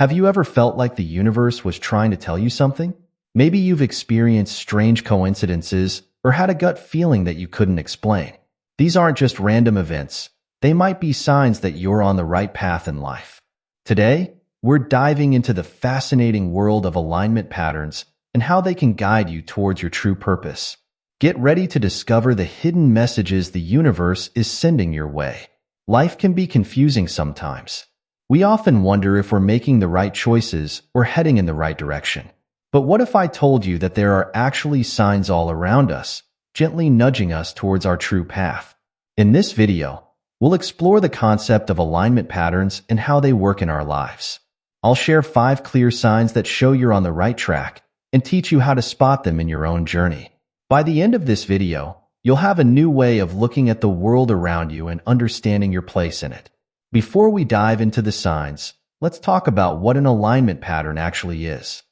Have you ever felt like the universe was trying to tell you something? Maybe you've experienced strange coincidences or had a gut feeling that you couldn't explain. These aren't just random events. They might be signs that you're on the right path in life. Today, we're diving into the fascinating world of alignment patterns and how they can guide you towards your true purpose. Get ready to discover the hidden messages the universe is sending your way. Life can be confusing sometimes. We often wonder if we're making the right choices or heading in the right direction. But what if I told you that there are actually signs all around us, gently nudging us towards our true path? In this video, we'll explore the concept of alignment patterns and how they work in our lives. I'll share 5 clear signs that show you're on the right track and teach you how to spot them in your own journey. By the end of this video, you'll have a new way of looking at the world around you and understanding your place in it. Before we dive into the signs, let's talk about what an alignment pattern actually is.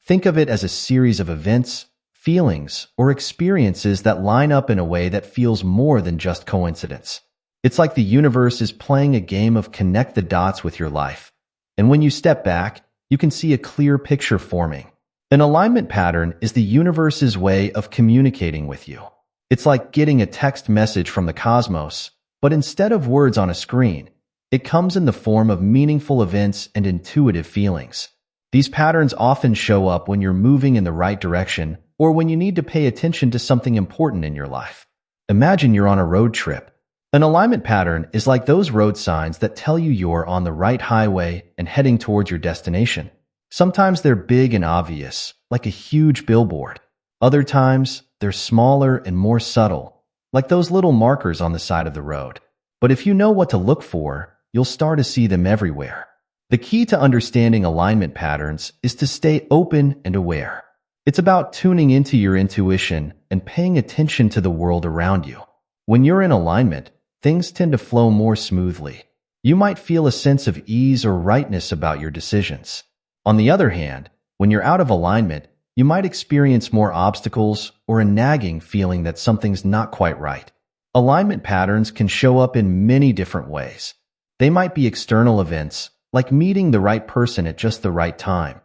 Think of it as a series of events, feelings, or experiences that line up in a way that feels more than just coincidence. It's like the universe is playing a game of connect the dots with your life. And when you step back, you can see a clear picture forming. An alignment pattern is the universe's way of communicating with you. It's like getting a text message from the cosmos, but instead of words on a screen, it comes in the form of meaningful events and intuitive feelings. These patterns often show up when you're moving in the right direction or when you need to pay attention to something important in your life. Imagine you're on a road trip. An alignment pattern is like those road signs that tell you you're on the right highway and heading towards your destination. Sometimes they're big and obvious, like a huge billboard. Other times, they're smaller and more subtle, like those little markers on the side of the road. But if you know what to look for, you'll start to see them everywhere. The key to understanding alignment patterns is to stay open and aware. It's about tuning into your intuition and paying attention to the world around you. When you're in alignment, things tend to flow more smoothly. You might feel a sense of ease or rightness about your decisions. On the other hand, when you're out of alignment, you might experience more obstacles or a nagging feeling that something's not quite right. Alignment patterns can show up in many different ways. They might be external events, like meeting the right person at just the right time,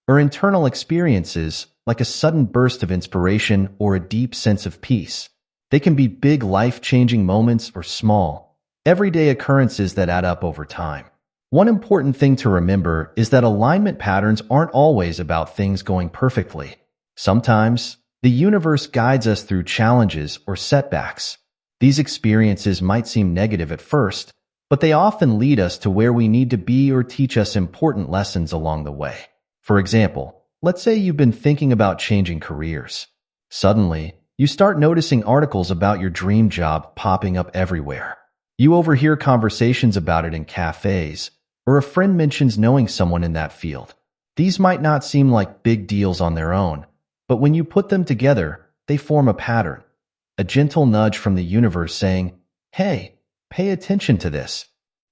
or internal experiences like a sudden burst of inspiration or a deep sense of peace. They can be big life-changing moments or small, everyday occurrences that add up over time. One important thing to remember is that alignment patterns aren't always about things going perfectly. Sometimes, the universe guides us through challenges or setbacks. These experiences might seem negative at first, but they often lead us to where we need to be or teach us important lessons along the way. For example, let's say you've been thinking about changing careers. Suddenly, you start noticing articles about your dream job popping up everywhere. You overhear conversations about it in cafes, or a friend mentions knowing someone in that field. These might not seem like big deals on their own, but when you put them together, they form a pattern, a gentle nudge from the universe saying, "Hey, pay attention to this."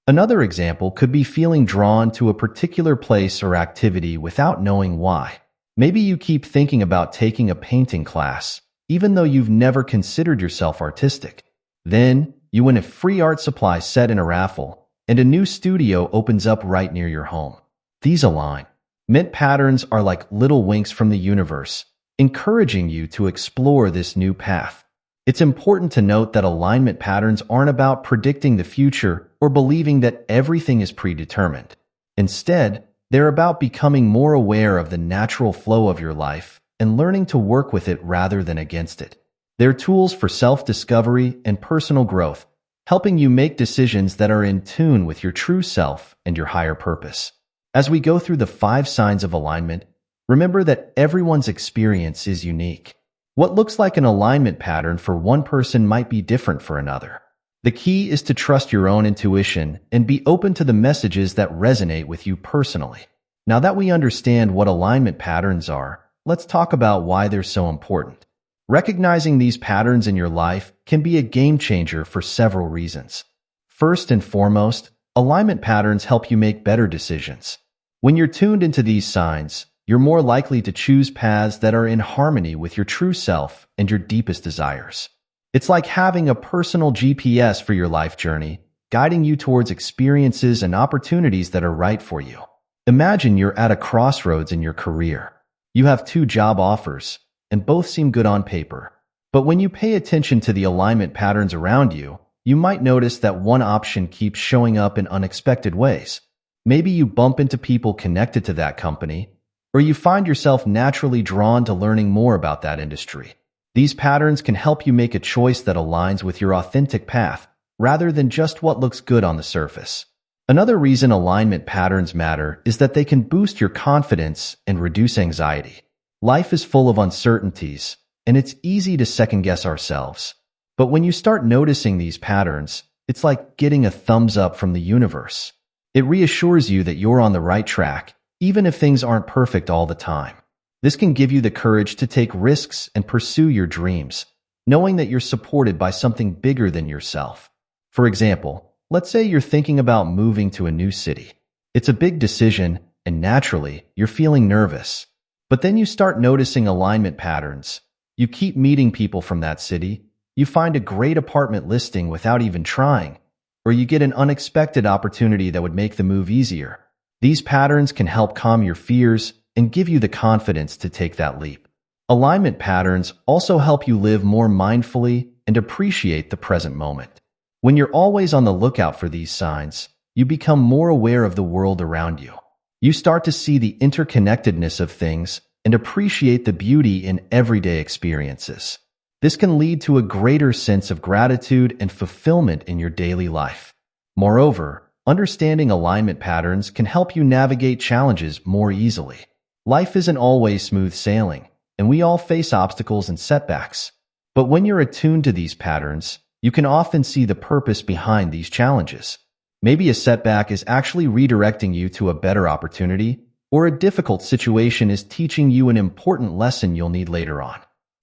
Another example could be feeling drawn to a particular place or activity without knowing why. Maybe you keep thinking about taking a painting class, even though you've never considered yourself artistic. Then, you win a free art supply set in a raffle, and a new studio opens up right near your home. These alignment patterns are like little winks from the universe, encouraging you to explore this new path. It's important to note that alignment patterns aren't about predicting the future or believing that everything is predetermined. Instead, they're about becoming more aware of the natural flow of your life and learning to work with it rather than against it. They're tools for self-discovery and personal growth, helping you make decisions that are in tune with your true self and your higher purpose. As we go through the 5 signs of alignment, remember that everyone's experience is unique. What looks like an alignment pattern for one person might be different for another. The key is to trust your own intuition and be open to the messages that resonate with you personally. Now that we understand what alignment patterns are, let's talk about why they're so important. Recognizing these patterns in your life can be a game changer for several reasons. First and foremost, alignment patterns help you make better decisions. When you're tuned into these signs, you're more likely to choose paths that are in harmony with your true self and your deepest desires. It's like having a personal GPS for your life journey, guiding you towards experiences and opportunities that are right for you. Imagine you're at a crossroads in your career. You have two job offers, and both seem good on paper. But when you pay attention to the alignment patterns around you, you might notice that one option keeps showing up in unexpected ways. Maybe you bump into people connected to that company, or you find yourself naturally drawn to learning more about that industry. These patterns can help you make a choice that aligns with your authentic path, rather than just what looks good on the surface. Another reason alignment patterns matter is that they can boost your confidence and reduce anxiety. Life is full of uncertainties, and it's easy to second-guess ourselves. But when you start noticing these patterns, it's like getting a thumbs up from the universe. It reassures you that you're on the right track, even if things aren't perfect all the time. This can give you the courage to take risks and pursue your dreams, knowing that you're supported by something bigger than yourself. For example, let's say you're thinking about moving to a new city. It's a big decision, and naturally, you're feeling nervous. But then you start noticing alignment patterns. You keep meeting people from that city, you find a great apartment listing without even trying, or you get an unexpected opportunity that would make the move easier. These patterns can help calm your fears and give you the confidence to take that leap. Alignment patterns also help you live more mindfully and appreciate the present moment. When you're always on the lookout for these signs, you become more aware of the world around you. You start to see the interconnectedness of things and appreciate the beauty in everyday experiences. This can lead to a greater sense of gratitude and fulfillment in your daily life. Moreover, understanding alignment patterns can help you navigate challenges more easily. Life isn't always smooth sailing, and we all face obstacles and setbacks. But when you're attuned to these patterns, you can often see the purpose behind these challenges. Maybe a setback is actually redirecting you to a better opportunity, or a difficult situation is teaching you an important lesson you'll need later on.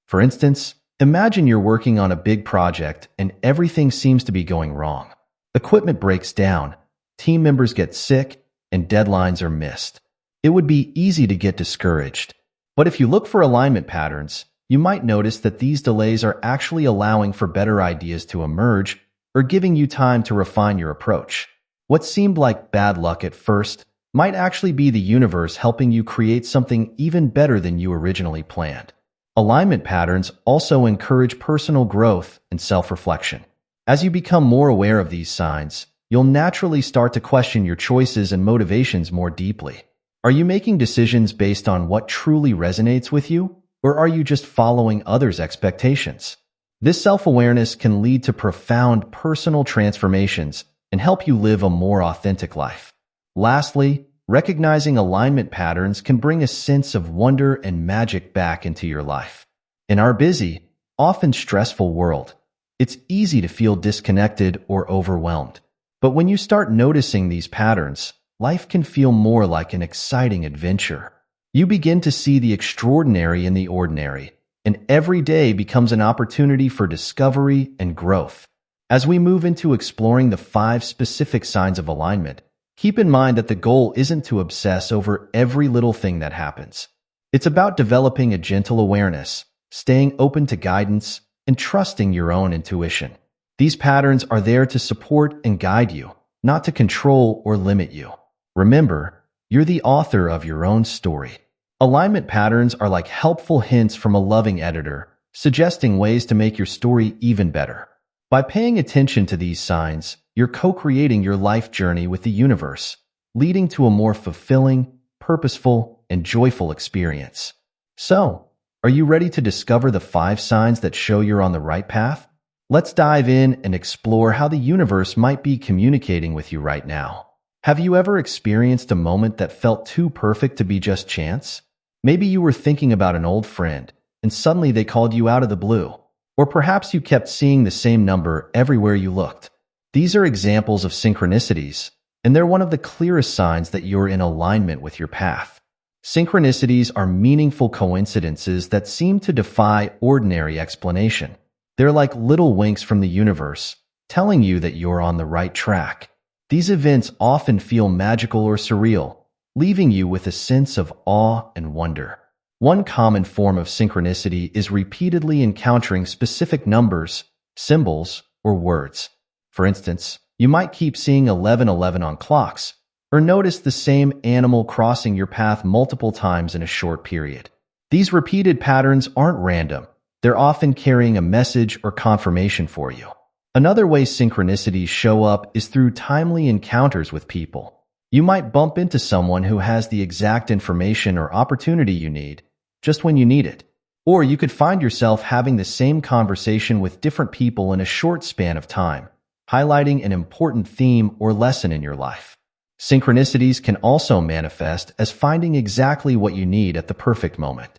For instance, imagine you're working on a big project and everything seems to be going wrong. Equipment breaks down, team members get sick, and deadlines are missed. It would be easy to get discouraged. But if you look for alignment patterns, you might notice that these delays are actually allowing for better ideas to emerge or giving you time to refine your approach. What seemed like bad luck at first might actually be the universe helping you create something even better than you originally planned. Alignment patterns also encourage personal growth and self-reflection. As you become more aware of these signs, you'll naturally start to question your choices and motivations more deeply. Are you making decisions based on what truly resonates with you, or are you just following others' expectations? This self-awareness can lead to profound personal transformations and help you live a more authentic life. Lastly, recognizing alignment patterns can bring a sense of wonder and magic back into your life. In our busy, often stressful world, it's easy to feel disconnected or overwhelmed. But when you start noticing these patterns, life can feel more like an exciting adventure. You begin to see the extraordinary in the ordinary, and every day becomes an opportunity for discovery and growth. As we move into exploring the 5 specific signs of alignment, keep in mind that the goal isn't to obsess over every little thing that happens. It's about developing a gentle awareness, staying open to guidance, and trusting your own intuition. These patterns are there to support and guide you, not to control or limit you. Remember, you're the author of your own story. Alignment patterns are like helpful hints from a loving editor, suggesting ways to make your story even better. By paying attention to these signs, you're co-creating your life journey with the universe, leading to a more fulfilling, purposeful, and joyful experience. So, are you ready to discover the 5 signs that show you're on the right path? Let's dive in and explore how the universe might be communicating with you right now. Have you ever experienced a moment that felt too perfect to be just chance? Maybe you were thinking about an old friend, and suddenly they called you out of the blue. Or perhaps you kept seeing the same number everywhere you looked. These are examples of synchronicities, and they're one of the clearest signs that you're in alignment with your path. Synchronicities are meaningful coincidences that seem to defy ordinary explanation. They're like little winks from the universe, telling you that you're on the right track. These events often feel magical or surreal, leaving you with a sense of awe and wonder. One common form of synchronicity is repeatedly encountering specific numbers, symbols, or words. For instance, you might keep seeing 1111 on clocks, or notice the same animal crossing your path multiple times in a short period. These repeated patterns aren't random. They're often carrying a message or confirmation for you. Another way synchronicities show up is through timely encounters with people. You might bump into someone who has the exact information or opportunity you need, just when you need it. Or you could find yourself having the same conversation with different people in a short span of time, highlighting an important theme or lesson in your life. Synchronicities can also manifest as finding exactly what you need at the perfect moment.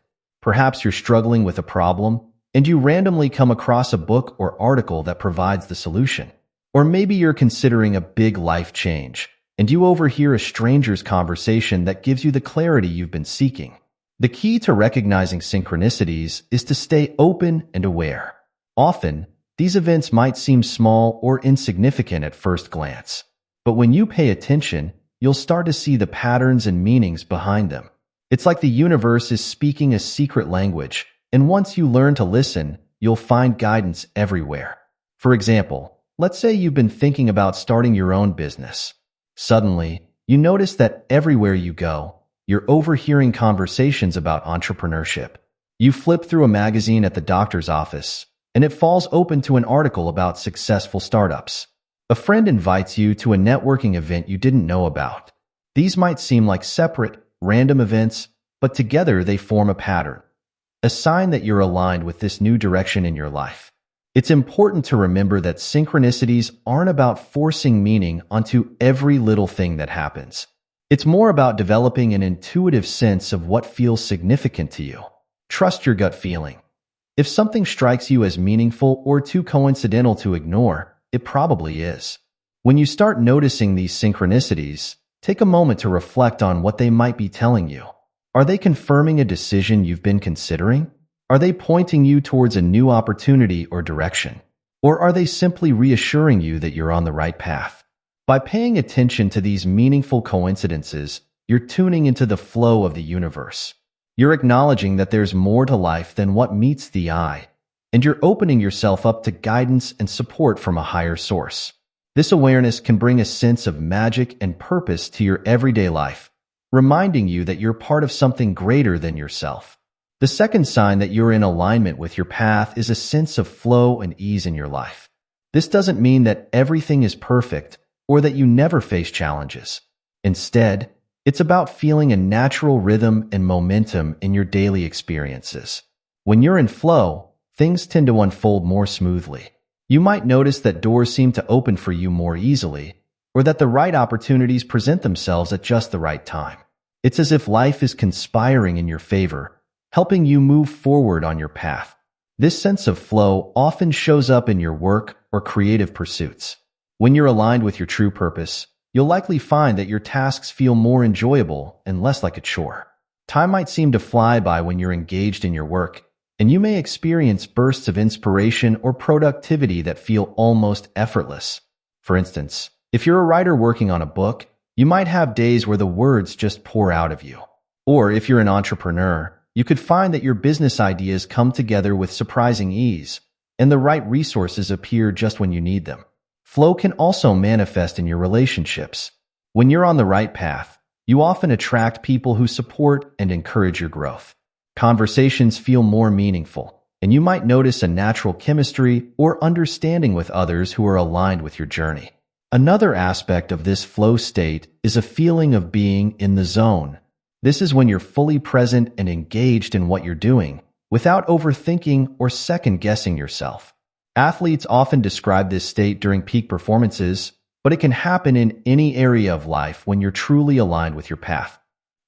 Perhaps you're struggling with a problem, and you randomly come across a book or article that provides the solution. Or maybe you're considering a big life change, and you overhear a stranger's conversation that gives you the clarity you've been seeking. The key to recognizing synchronicities is to stay open and aware. Often, these events might seem small or insignificant at first glance, but when you pay attention, you'll start to see the patterns and meanings behind them. It's like the universe is speaking a secret language, and once you learn to listen, you'll find guidance everywhere. For example, let's say you've been thinking about starting your own business. Suddenly, you notice that everywhere you go, you're overhearing conversations about entrepreneurship. You flip through a magazine at the doctor's office, and it falls open to an article about successful startups. A friend invites you to a networking event you didn't know about. These might seem like separate, random events, but together they form a pattern, a sign that you're aligned with this new direction in your life. It's important to remember that synchronicities aren't about forcing meaning onto every little thing that happens. It's more about developing an intuitive sense of what feels significant to you. Trust your gut feeling. If something strikes you as meaningful or too coincidental to ignore, it probably is. When you start noticing these synchronicities, take a moment to reflect on what they might be telling you. Are they confirming a decision you've been considering? Are they pointing you towards a new opportunity or direction? Or are they simply reassuring you that you're on the right path? By paying attention to these meaningful coincidences, you're tuning into the flow of the universe. You're acknowledging that there's more to life than what meets the eye, and you're opening yourself up to guidance and support from a higher source. This awareness can bring a sense of magic and purpose to your everyday life, reminding you that you're part of something greater than yourself. The second sign that you're in alignment with your path is a sense of flow and ease in your life. This doesn't mean that everything is perfect or that you never face challenges. Instead, it's about feeling a natural rhythm and momentum in your daily experiences. When you're in flow, things tend to unfold more smoothly. You might notice that doors seem to open for you more easily, or that the right opportunities present themselves at just the right time. It's as if life is conspiring in your favor, helping you move forward on your path. This sense of flow often shows up in your work or creative pursuits. When you're aligned with your true purpose, you'll likely find that your tasks feel more enjoyable and less like a chore. Time might seem to fly by when you're engaged in your work, and you may experience bursts of inspiration or productivity that feel almost effortless. For instance, if you're a writer working on a book, you might have days where the words just pour out of you. Or if you're an entrepreneur, you could find that your business ideas come together with surprising ease, and the right resources appear just when you need them. Flow can also manifest in your relationships. When you're on the right path, you often attract people who support and encourage your growth. Conversations feel more meaningful, and you might notice a natural chemistry or understanding with others who are aligned with your journey. Another aspect of this flow state is a feeling of being in the zone. This is when you're fully present and engaged in what you're doing, without overthinking or second-guessing yourself. Athletes often describe this state during peak performances, but it can happen in any area of life when you're truly aligned with your path.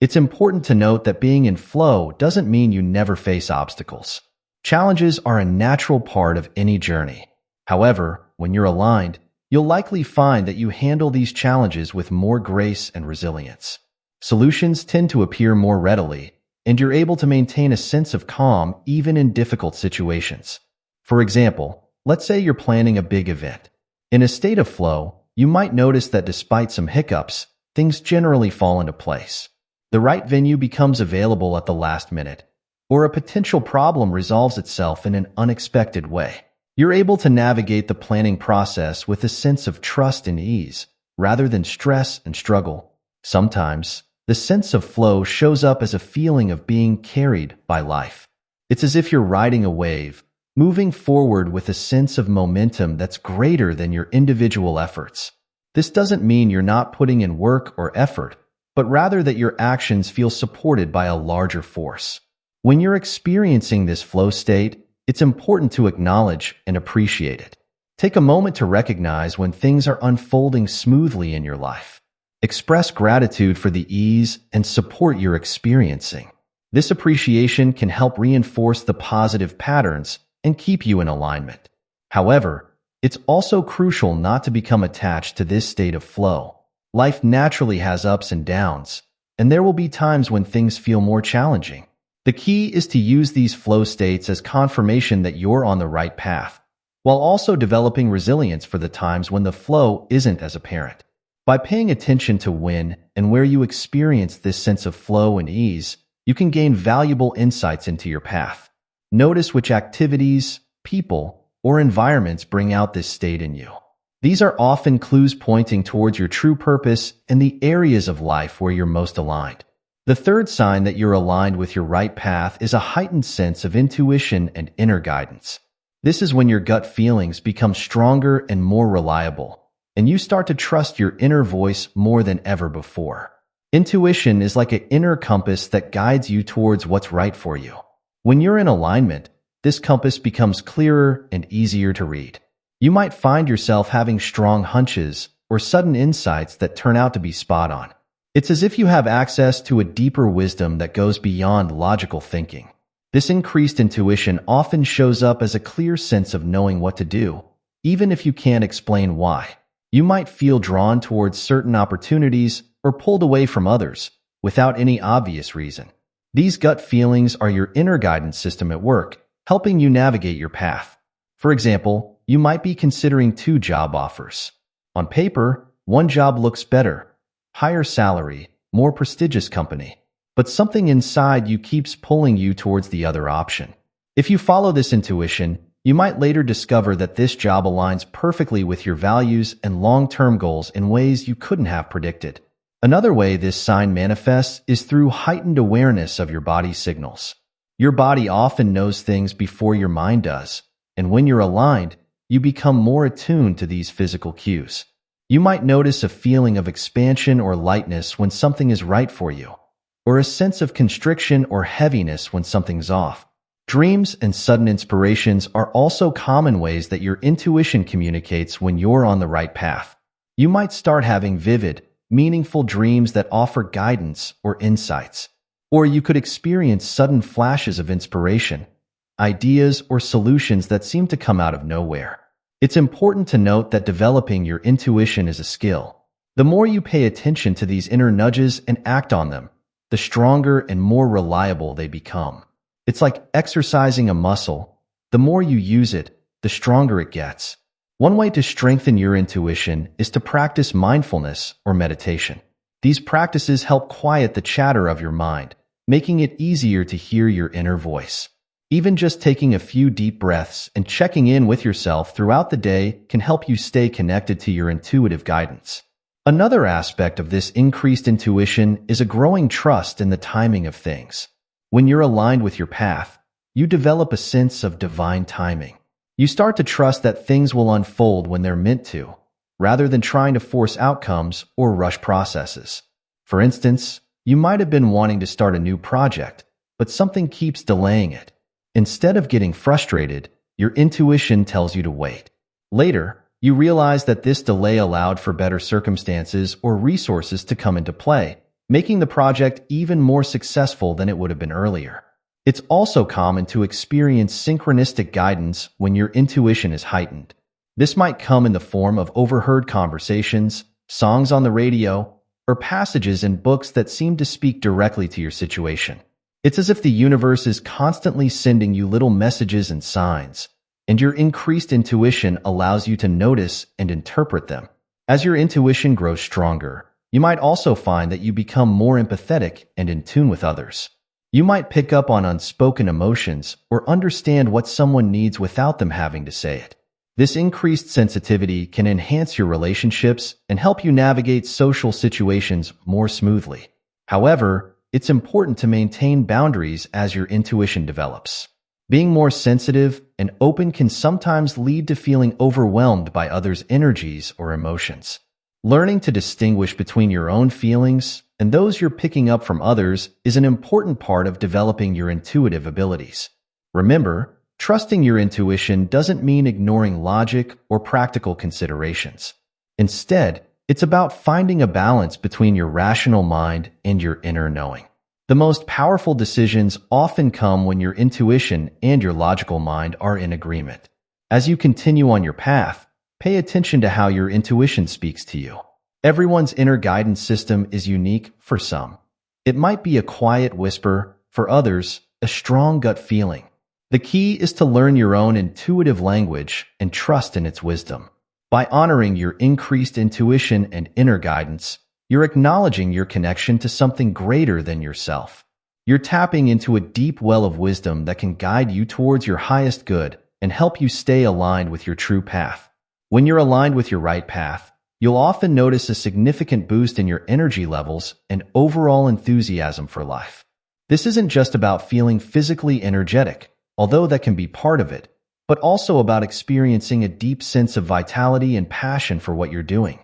It's important to note that being in flow doesn't mean you never face obstacles. Challenges are a natural part of any journey. However, when you're aligned, you'll likely find that you handle these challenges with more grace and resilience. Solutions tend to appear more readily, and you're able to maintain a sense of calm even in difficult situations. For example, let's say you're planning a big event. In a state of flow, you might notice that despite some hiccups, things generally fall into place. The right venue becomes available at the last minute, or a potential problem resolves itself in an unexpected way. You're able to navigate the planning process with a sense of trust and ease, rather than stress and struggle. Sometimes, the sense of flow shows up as a feeling of being carried by life. It's as if you're riding a wave, moving forward with a sense of momentum that's greater than your individual efforts. This doesn't mean you're not putting in work or effort, but rather that your actions feel supported by a larger force. When you're experiencing this flow state, it's important to acknowledge and appreciate it. Take a moment to recognize when things are unfolding smoothly in your life. Express gratitude for the ease and support you're experiencing. This appreciation can help reinforce the positive patterns and keep you in alignment. However, it's also crucial not to become attached to this state of flow. Life naturally has ups and downs, and there will be times when things feel more challenging. The key is to use these flow states as confirmation that you're on the right path, while also developing resilience for the times when the flow isn't as apparent. By paying attention to when and where you experience this sense of flow and ease, you can gain valuable insights into your path. Notice which activities, people, or environments bring out this state in you. These are often clues pointing towards your true purpose and the areas of life where you're most aligned. The third sign that you're aligned with your right path is a heightened sense of intuition and inner guidance. This is when your gut feelings become stronger and more reliable, and you start to trust your inner voice more than ever before. Intuition is like an inner compass that guides you towards what's right for you. When you're in alignment, this compass becomes clearer and easier to read. You might find yourself having strong hunches or sudden insights that turn out to be spot on. It's as if you have access to a deeper wisdom that goes beyond logical thinking. This increased intuition often shows up as a clear sense of knowing what to do, even if you can't explain why. You might feel drawn towards certain opportunities or pulled away from others without any obvious reason. These gut feelings are your inner guidance system at work, helping you navigate your path. For example, you might be considering 2 job offers. On paper, one job looks better, higher salary, more prestigious company, but something inside you keeps pulling you towards the other option. If you follow this intuition, you might later discover that this job aligns perfectly with your values and long-term goals in ways you couldn't have predicted. Another way this sign manifests is through heightened awareness of your body's signals. Your body often knows things before your mind does, and when you're aligned, you become more attuned to these physical cues. You might notice a feeling of expansion or lightness when something is right for you, or a sense of constriction or heaviness when something's off. Dreams and sudden inspirations are also common ways that your intuition communicates when you're on the right path. You might start having vivid, meaningful dreams that offer guidance or insights. Or you could experience sudden flashes of inspiration, ideas or solutions that seem to come out of nowhere. It's important to note that developing your intuition is a skill. The more you pay attention to these inner nudges and act on them, the stronger and more reliable they become. It's like exercising a muscle. The more you use it, the stronger it gets. One way to strengthen your intuition is to practice mindfulness or meditation. These practices help quiet the chatter of your mind, making it easier to hear your inner voice. Even just taking a few deep breaths and checking in with yourself throughout the day can help you stay connected to your intuitive guidance. Another aspect of this increased intuition is a growing trust in the timing of things. When you're aligned with your path, you develop a sense of divine timing. You start to trust that things will unfold when they're meant to, rather than trying to force outcomes or rush processes. For instance, you might have been wanting to start a new project, but something keeps delaying it. Instead of getting frustrated, your intuition tells you to wait. Later, you realize that this delay allowed for better circumstances or resources to come into play, making the project even more successful than it would have been earlier. It's also common to experience synchronistic guidance when your intuition is heightened. This might come in the form of overheard conversations, songs on the radio, or passages in books that seem to speak directly to your situation. It's as if the universe is constantly sending you little messages and signs, and your increased intuition allows you to notice and interpret them. As your intuition grows stronger, you might also find that you become more empathetic and in tune with others. You might pick up on unspoken emotions or understand what someone needs without them having to say it. This increased sensitivity can enhance your relationships and help you navigate social situations more smoothly. However, it's important to maintain boundaries as your intuition develops. Being more sensitive and open can sometimes lead to feeling overwhelmed by others' energies or emotions. Learning to distinguish between your own feelings and those you're picking up from others is an important part of developing your intuitive abilities. Remember, trusting your intuition doesn't mean ignoring logic or practical considerations. Instead, it's about finding a balance between your rational mind and your inner knowing. The most powerful decisions often come when your intuition and your logical mind are in agreement. As you continue on your path, pay attention to how your intuition speaks to you. Everyone's inner guidance system is unique for some. It might be a quiet whisper, for others, a strong gut feeling. The key is to learn your own intuitive language and trust in its wisdom. By honoring your increased intuition and inner guidance, you're acknowledging your connection to something greater than yourself. You're tapping into a deep well of wisdom that can guide you towards your highest good and help you stay aligned with your true path. When you're aligned with your right path, you'll often notice a significant boost in your energy levels and overall enthusiasm for life. This isn't just about feeling physically energetic, although that can be part of it, but also about experiencing a deep sense of vitality and passion for what you're doing.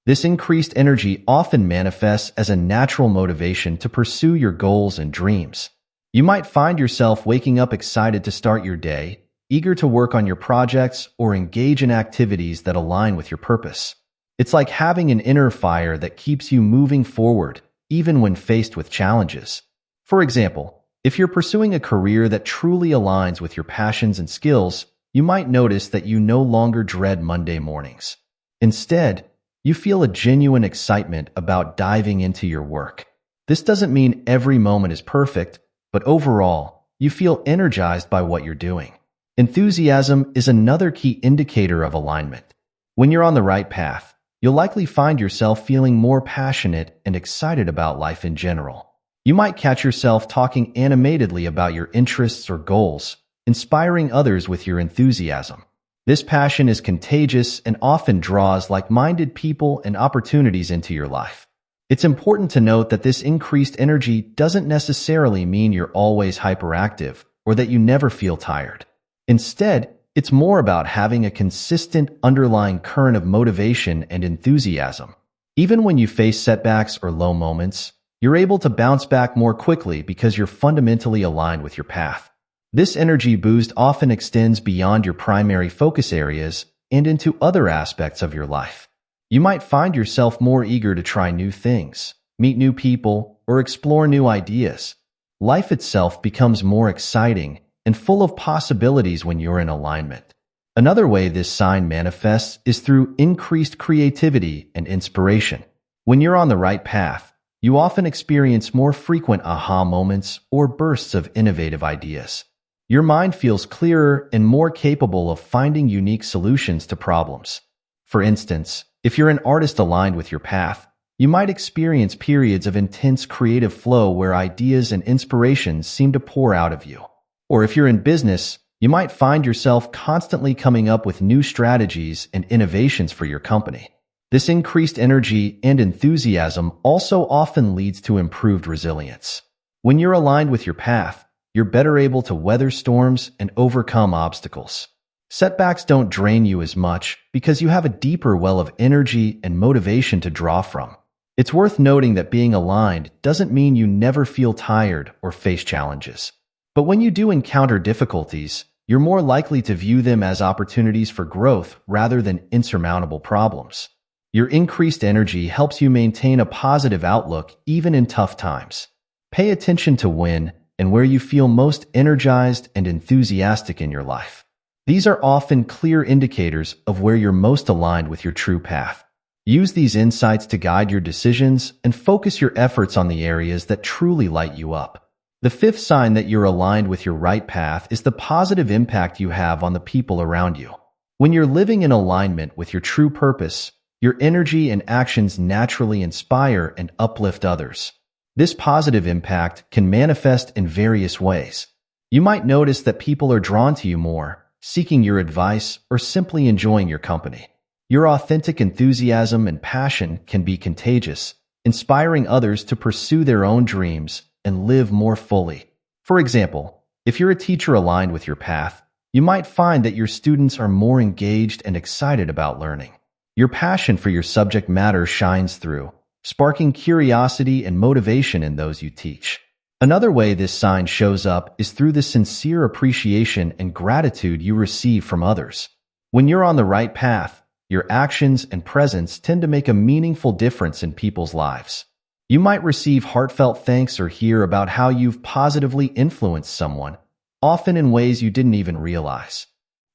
This increased energy often manifests as a natural motivation to pursue your goals and dreams. You might find yourself waking up excited to start your day, eager to work on your projects or engage in activities that align with your purpose. It's like having an inner fire that keeps you moving forward, even when faced with challenges. For example, if you're pursuing a career that truly aligns with your passions and skills, you might notice that you no longer dread Monday mornings. Instead, you feel a genuine excitement about diving into your work. This doesn't mean every moment is perfect, but overall, you feel energized by what you're doing. Enthusiasm is another key indicator of alignment. When you're on the right path, you'll likely find yourself feeling more passionate and excited about life in general. You might catch yourself talking animatedly about your interests or goals, inspiring others with your enthusiasm. This passion is contagious and often draws like-minded people and opportunities into your life. It's important to note that this increased energy doesn't necessarily mean you're always hyperactive or that you never feel tired. Instead, it's more about having a consistent underlying current of motivation and enthusiasm. Even when you face setbacks or low moments, you're able to bounce back more quickly because you're fundamentally aligned with your path. This energy boost often extends beyond your primary focus areas and into other aspects of your life. You might find yourself more eager to try new things, meet new people, or explore new ideas. Life itself becomes more exciting and full of possibilities when you're in alignment. Another way this sign manifests is through increased creativity and inspiration. When you're on the right path, you often experience more frequent aha moments or bursts of innovative ideas. Your mind feels clearer and more capable of finding unique solutions to problems. For instance, if you're an artist aligned with your path, you might experience periods of intense creative flow where ideas and inspirations seem to pour out of you. Or if you're in business, you might find yourself constantly coming up with new strategies and innovations for your company. This increased energy and enthusiasm also often leads to improved resilience. When you're aligned with your path, you're better able to weather storms and overcome obstacles. Setbacks don't drain you as much because you have a deeper well of energy and motivation to draw from. It's worth noting that being aligned doesn't mean you never feel tired or face challenges. But when you do encounter difficulties, you're more likely to view them as opportunities for growth rather than insurmountable problems. Your increased energy helps you maintain a positive outlook even in tough times. Pay attention to when and where you feel most energized and enthusiastic in your life. These are often clear indicators of where you're most aligned with your true path. Use these insights to guide your decisions and focus your efforts on the areas that truly light you up. The fifth sign that you're aligned with your right path is the positive impact you have on the people around you. When you're living in alignment with your true purpose, your energy and actions naturally inspire and uplift others. This positive impact can manifest in various ways. You might notice that people are drawn to you more, seeking your advice, or simply enjoying your company. Your authentic enthusiasm and passion can be contagious, inspiring others to pursue their own dreams and live more fully. For example, if you're a teacher aligned with your path, you might find that your students are more engaged and excited about learning. Your passion for your subject matter shines through, sparking curiosity and motivation in those you teach. Another way this sign shows up is through the sincere appreciation and gratitude you receive from others. When you're on the right path, your actions and presence tend to make a meaningful difference in people's lives. You might receive heartfelt thanks or hear about how you've positively influenced someone, often in ways you didn't even realize.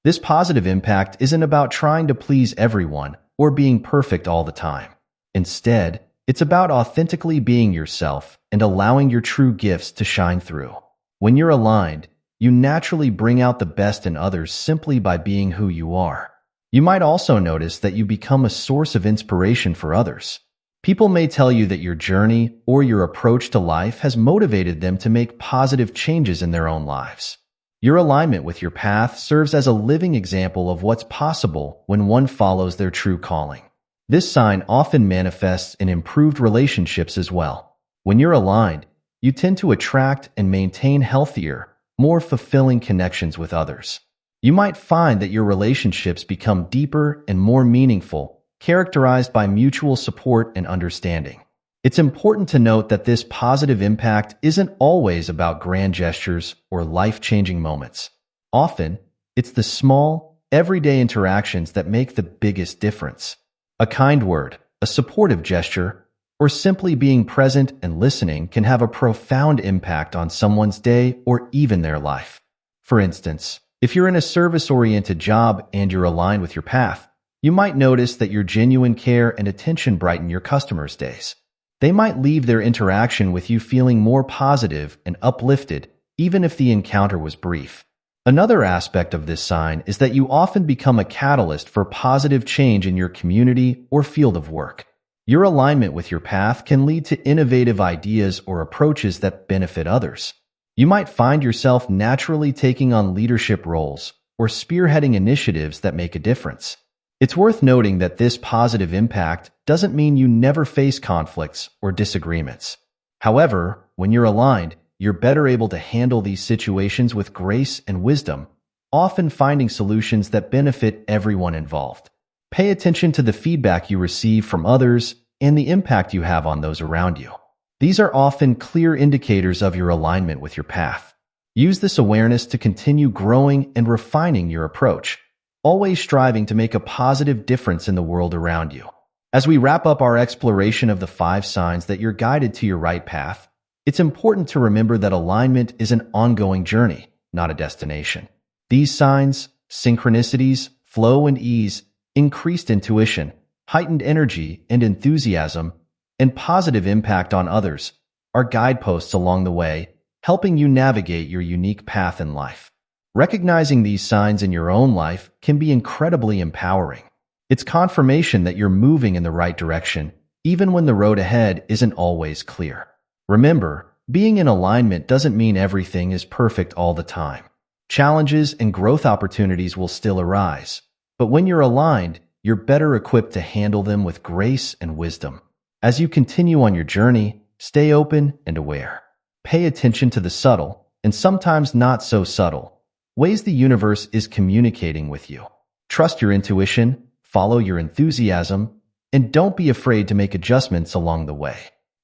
This positive impact isn't about trying to please everyone or being perfect all the time. Instead, it's about authentically being yourself and allowing your true gifts to shine through. When you're aligned, you naturally bring out the best in others simply by being who you are. You might also notice that you become a source of inspiration for others. People may tell you that your journey or your approach to life has motivated them to make positive changes in their own lives. Your alignment with your path serves as a living example of what's possible when one follows their true calling. This sign often manifests in improved relationships as well. When you're aligned, you tend to attract and maintain healthier, more fulfilling connections with others. You might find that your relationships become deeper and more meaningful, characterized by mutual support and understanding. It's important to note that this positive impact isn't always about grand gestures or life-changing moments. Often, it's the small, everyday interactions that make the biggest difference. A kind word, a supportive gesture, or simply being present and listening can have a profound impact on someone's day or even their life. For instance, if you're in a service-oriented job and you're aligned with your path, you might notice that your genuine care and attention brighten your customers' days. They might leave their interaction with you feeling more positive and uplifted, even if the encounter was brief. Another aspect of this sign is that you often become a catalyst for positive change in your community or field of work. Your alignment with your path can lead to innovative ideas or approaches that benefit others. You might find yourself naturally taking on leadership roles or spearheading initiatives that make a difference. It's worth noting that this positive impact doesn't mean you never face conflicts or disagreements. However, when you're aligned, you're better able to handle these situations with grace and wisdom, often finding solutions that benefit everyone involved. Pay attention to the feedback you receive from others and the impact you have on those around you. These are often clear indicators of your alignment with your path. Use this awareness to continue growing and refining your approach, always striving to make a positive difference in the world around you. As we wrap up our exploration of the 5 signs that you're guided to your right path, it's important to remember that alignment is an ongoing journey, not a destination. These signs, synchronicities, flow and ease, increased intuition, heightened energy and enthusiasm, and positive impact on others are guideposts along the way, helping you navigate your unique path in life. Recognizing these signs in your own life can be incredibly empowering. It's confirmation that you're moving in the right direction, even when the road ahead isn't always clear. Remember, being in alignment doesn't mean everything is perfect all the time. Challenges and growth opportunities will still arise, but when you're aligned, you're better equipped to handle them with grace and wisdom. As you continue on your journey, stay open and aware. Pay attention to the subtle, and sometimes not so subtle, ways the universe is communicating with you. Trust your intuition, follow your enthusiasm, and don't be afraid to make adjustments along the way.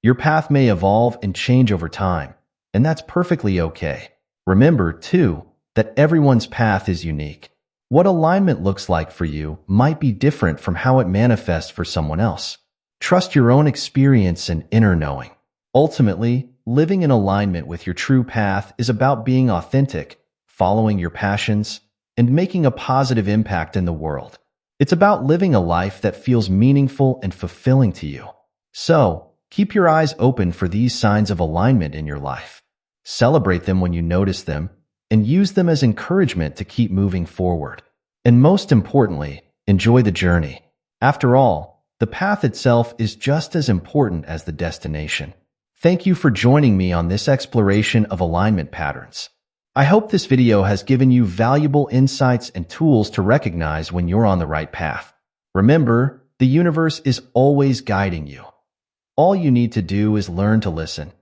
Your path may evolve and change over time, and that's perfectly okay. Remember, too, that everyone's path is unique. What alignment looks like for you might be different from how it manifests for someone else. Trust your own experience and inner knowing. Ultimately, living in alignment with your true path is about being authentic, following your passions, and making a positive impact in the world. It's about living a life that feels meaningful and fulfilling to you. So, keep your eyes open for these signs of alignment in your life. Celebrate them when you notice them, and use them as encouragement to keep moving forward. And most importantly, enjoy the journey. After all, the path itself is just as important as the destination. Thank you for joining me on this exploration of alignment patterns. I hope this video has given you valuable insights and tools to recognize when you're on the right path. Remember, the universe is always guiding you. All you need to do is learn to listen,